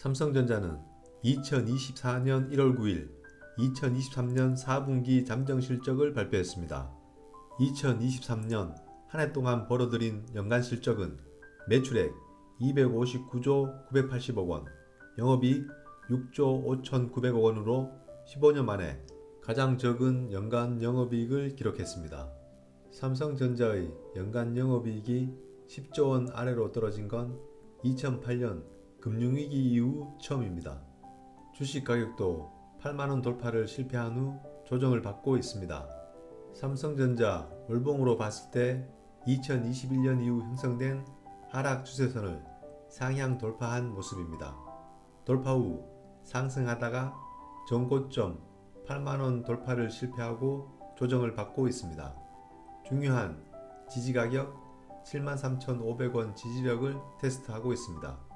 삼성전자는 2024년 1월 9일 2023년 4분기 잠정 실적을 발표했습니다. 2023년 한 해 동안 벌어들인 연간 실적은 매출액 259조 980억 원, 영업이익 6조 5,900억 원으로 15년 만에 가장 적은 연간 영업이익을 기록했습니다. 삼성전자의 연간 영업이익이 10조 원 아래로 떨어진 건 2008년 금융위기 이후 처음입니다. 주식 가격도 8만원 돌파를 실패한 후 조정을 받고 있습니다. 삼성전자 월봉으로 봤을 때 2021년 이후 형성된 하락 추세선을 상향 돌파한 모습입니다. 돌파 후 상승하다가 전고점 8만원 돌파를 실패하고 조정을 받고 있습니다. 중요한 지지가격 73,500원 지지력을 테스트하고 있습니다.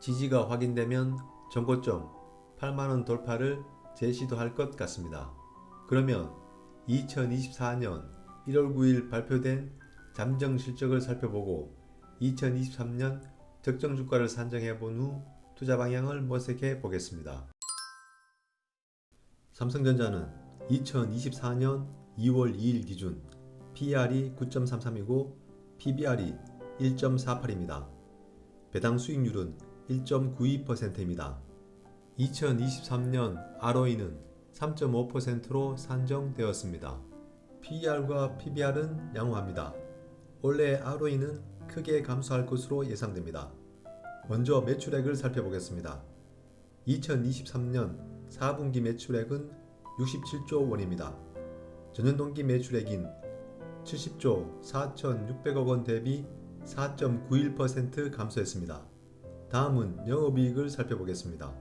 지지가 확인되면 전고점 8만원 돌파를 재시도할 것 같습니다. 그러면 2024년 1월 9일 발표된 잠정 실적을 살펴보고 2023년 적정 주가를 산정해 본 후 투자 방향을 모색해 보겠습니다. 삼성전자는 2024년 2월 2일 기준 PER이 9.33이고 PBR이 1.48입니다. 배당 수익률은 1.92%입니다. 2023년 ROE는 3.5%로 산정되었습니다. PER과 PBR은 양호합니다. 올해 ROE는 크게 감소할 것으로 예상됩니다. 먼저 매출액을 살펴보겠습니다. 2023년 4분기 매출액은 67조 원입니다. 전년 동기 매출액인 70조 4,600억 원 대비 4.91% 감소했습니다. 다음은 영업이익을 살펴보겠습니다.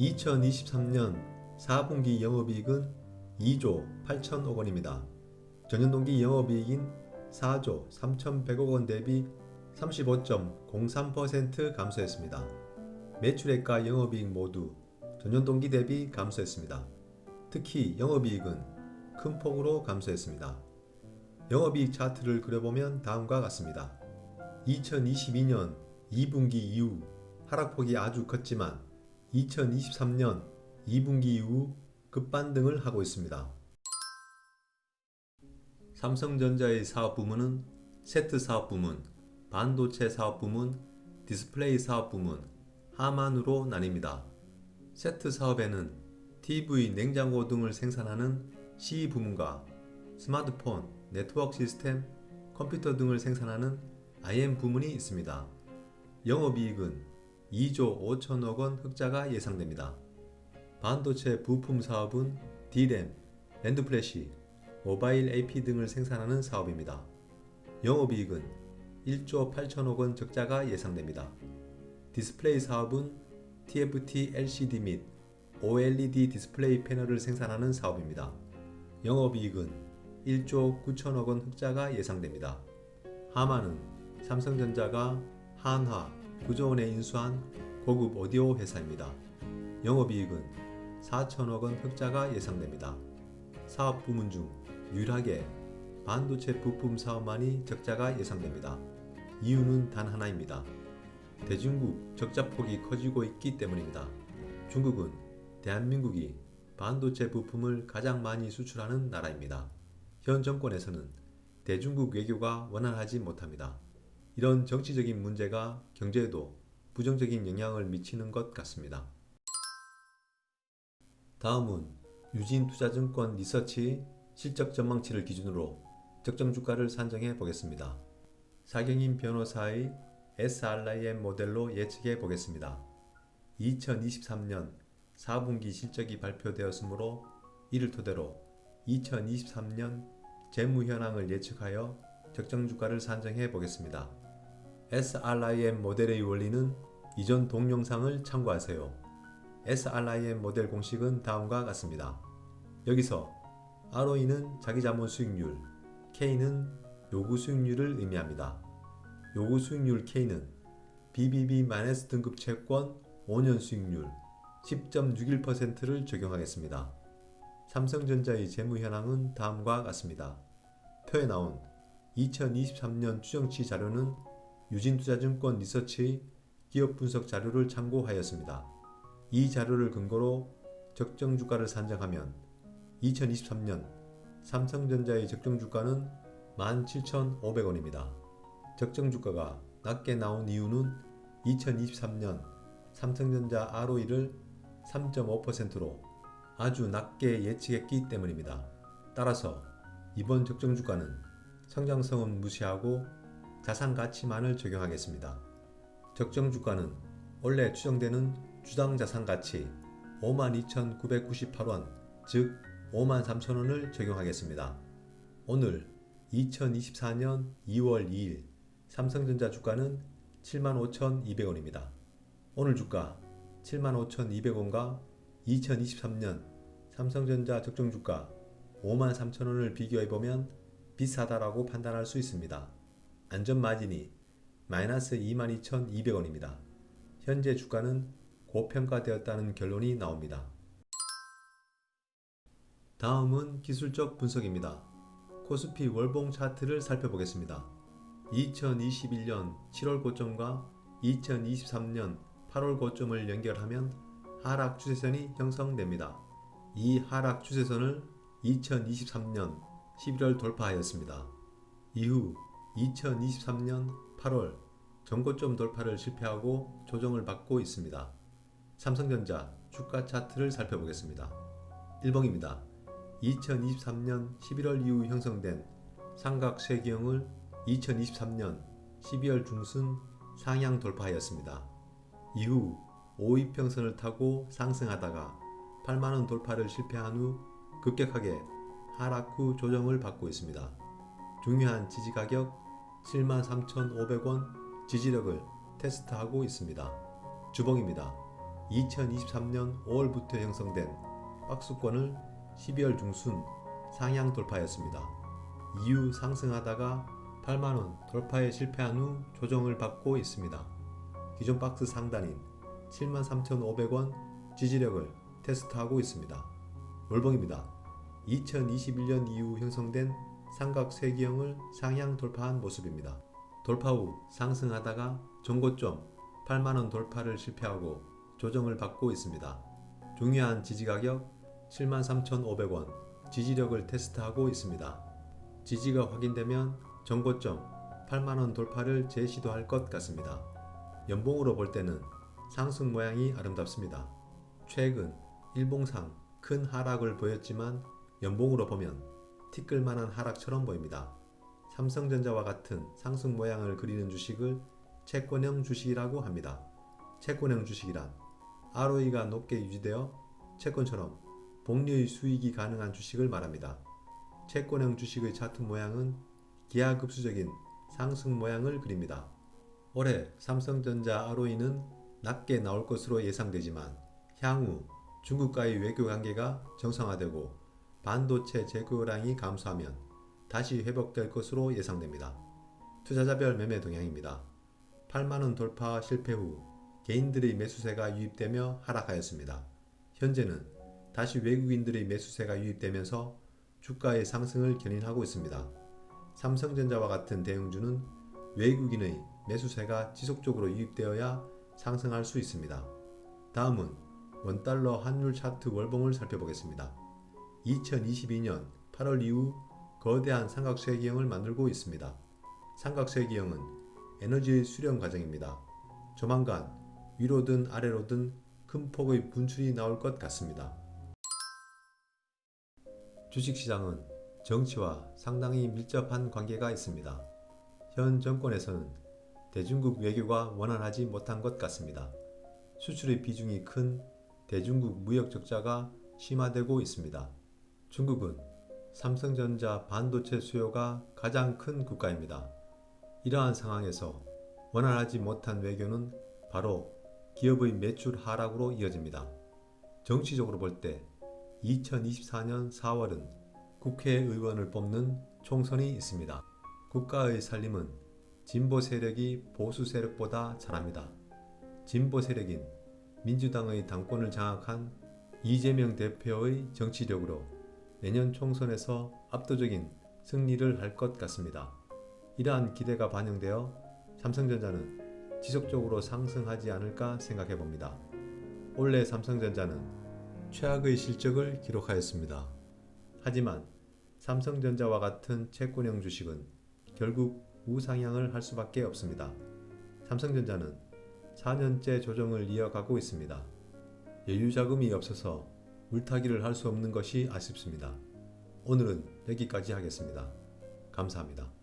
2023년 4분기 영업이익은 2조 8천억 원입니다. 전년 동기 영업이익인 4조 3,100억 원 대비 35.03% 감소했습니다. 매출액과 영업이익 모두 전년 동기 대비 감소했습니다. 특히 영업이익은 큰 폭으로 감소했습니다. 영업이익 차트를 그려보면 다음과 같습니다. 2022년 2분기 이후 하락폭이 아주 컸지만 2023년 2분기 이후 급반등을 하고 있습니다. 삼성전자의 사업부문은 세트 사업부문, 반도체 사업부문, 디스플레이 사업부문, 하만으로 나뉩니다. 세트 사업에는 TV, 냉장고 등을 생산하는 CE 부문과 스마트폰, 네트워크 시스템, 컴퓨터 등을 생산하는 IM 부문이 있습니다. 영업이익은 2조 5천억 원 흑자가 예상됩니다. 반도체 부품 사업은 D램, 낸드플래시, 모바일 AP 등을 생산하는 사업입니다. 영업이익은 1조 8천억 원 적자가 예상됩니다. 디스플레이 사업은 TFT LCD 및 OLED 디스플레이 패널을 생산하는 사업입니다. 영업이익은 1조 9천억 원 흑자가 예상됩니다. 하만은 삼성전자가 한화, 9조 원에 인수한 고급 오디오 회사입니다. 영업이익은 4천억 원 흑자가 예상됩니다. 사업 부문 중 유일하게 반도체 부품 사업만이 적자가 예상됩니다. 이유는 단 하나입니다. 대중국 적자폭이 커지고 있기 때문입니다. 중국은 대한민국이 반도체 부품을 가장 많이 수출하는 나라입니다. 현 정권에서는 대중국 외교가 원활하지 못합니다. 이런 정치적인 문제가 경제에도 부정적인 영향을 미치는 것 같습니다. 다음은 유진투자증권 리서치 실적 전망치를 기준으로 적정 주가를 산정해 보겠습니다. 사경인 변호사의 SRIM 모델로 예측해 보겠습니다. 2023년 4분기 실적이 발표되었으므로 이를 토대로 2023년 재무 현황을 예측하여 적정 주가를 산정해 보겠습니다. SRIM 모델의 원리는 이전 동영상을 참고하세요. SRIM 모델 공식은 다음과 같습니다. 여기서 ROE는 자기자본 수익률, K는 요구 수익률을 의미합니다. 요구 수익률 K는 BBB- 등급 채권 5년 수익률 10.61%를 적용하겠습니다. 삼성전자의 재무 현황은 다음과 같습니다. 표에 나온 2023년 추정치 자료는 유진투자증권 리서치의 기업 분석 자료를 참고하였습니다. 이 자료를 근거로 적정 주가를 산정하면 2023년 삼성전자의 적정 주가는 17,500원입니다. 적정 주가가 낮게 나온 이유는 2023년 삼성전자 ROE를 3.5%로 아주 낮게 예측했기 때문입니다. 따라서 이번 적정 주가는 성장성은 무시하고 자산 가치만을 적용하겠습니다. 적정 주가는 원래 추정되는 주당 자산 가치 52,998원, 즉 53,000원을 적용하겠습니다. 오늘 2024년 2월 2일 삼성전자 주가는 75,200원입니다. 오늘 주가 75,200원과 2023년 삼성전자 적정 주가 53,000원을 비교해보면 비싸다라고 판단할 수 있습니다. 안전 마진이 마이너스 22,200원입니다. 현재 주가는 고평가되었다는 결론이 나옵니다. 다음은 기술적 분석입니다. 코스피 월봉 차트를 살펴보겠습니다. 2021년 7월 고점과 2023년 8월 고점을 연결하면 하락 추세선이 형성됩니다. 이 하락 추세선을 2023년 11월 돌파하였습니다. 이후 2023년 8월 전고점 돌파를 실패하고 조정을 받고 있습니다. 삼성전자 주가 차트를 살펴보겠습니다. 1봉입니다. 2023년 11월 이후 형성된 삼각쇠기형을 2023년 12월 중순 상향 돌파하였습니다. 이후 5이평선을 타고 상승하다가 8만원 돌파를 실패한 후 급격하게 하락 후 조정을 받고 있습니다. 중요한 지지가격 73,500원 지지력을 테스트하고 있습니다. 주봉입니다. 2023년 5월부터 형성된 박스권을 12월 중순 상향 돌파했습니다. 이후 상승하다가 8만원 돌파에 실패한 후 조정을 받고 있습니다. 기존 박스 상단인 73,500원 지지력을 테스트하고 있습니다. 월봉입니다. 2021년 이후 형성된 삼각쇠기형을 상향 돌파한 모습입니다. 돌파 후 상승하다가 전고점 8만원 돌파를 실패하고 조정을 받고 있습니다. 중요한 지지가격 73,500원 지지력을 테스트하고 있습니다. 지지가 확인되면 전고점 8만원 돌파를 재시도할 것 같습니다. 연봉으로 볼 때는 상승 모양이 아름답습니다. 최근 일봉상 큰 하락을 보였지만 연봉으로 보면 티끌만한 하락처럼 보입니다. 삼성전자와 같은 상승 모양을 그리는 주식을 채권형 주식이라고 합니다. 채권형 주식이란 ROE가 높게 유지되어 채권처럼 복리의 수익이 가능한 주식을 말합니다. 채권형 주식의 차트 모양은 기하급수적인 상승 모양을 그립니다. 올해 삼성전자 ROE는 낮게 나올 것으로 예상되지만 향후 중국과의 외교 관계가 정상화되고 반도체 재고량이 감소하면 다시 회복될 것으로 예상됩니다. 투자자별 매매 동향입니다. 8만원 돌파 실패 후 개인들의 매수세가 유입되며 하락하였습니다. 현재는 다시 외국인들의 매수세가 유입되면서 주가의 상승을 견인하고 있습니다. 삼성전자와 같은 대형주는 외국인의 매수세가 지속적으로 유입되어야 상승할 수 있습니다. 다음은 원달러 환율 차트 월봉을 살펴보겠습니다. 2022년 8월 이후 거대한 삼각쇠기형을 만들고 있습니다. 삼각쇠기형은 에너지의 수렴 과정입니다. 조만간 위로든 아래로든 큰 폭의 분출이 나올 것 같습니다. 주식시장은 정치와 상당히 밀접한 관계가 있습니다. 현 정권에서는 대중국 외교가 원활하지 못한 것 같습니다. 수출의 비중이 큰 대중국 무역 적자가 심화되고 있습니다. 중국은 삼성전자 반도체 수요가 가장 큰 국가입니다. 이러한 상황에서 원활하지 못한 외교는 바로 기업의 매출 하락으로 이어집니다. 정치적으로 볼 때 2024년 4월은 국회의원을 뽑는 총선이 있습니다. 국가의 살림은 진보 세력이 보수 세력보다 잘합니다. 진보 세력인 민주당의 당권을 장악한 이재명 대표의 정치력으로 내년 총선에서 압도적인 승리를 할 것 같습니다. 이러한 기대가 반영되어 삼성전자는 지속적으로 상승하지 않을까 생각해 봅니다. 올해 삼성전자는 최악의 실적을 기록하였습니다. 하지만 삼성전자와 같은 채권형 주식은 결국 우상향을 할 수밖에 없습니다. 삼성전자는 4년째 조정을 이어가고 있습니다. 여유 자금이 없어서 물타기를 할 수 없는 것이 아쉽습니다. 오늘은 여기까지 하겠습니다. 감사합니다.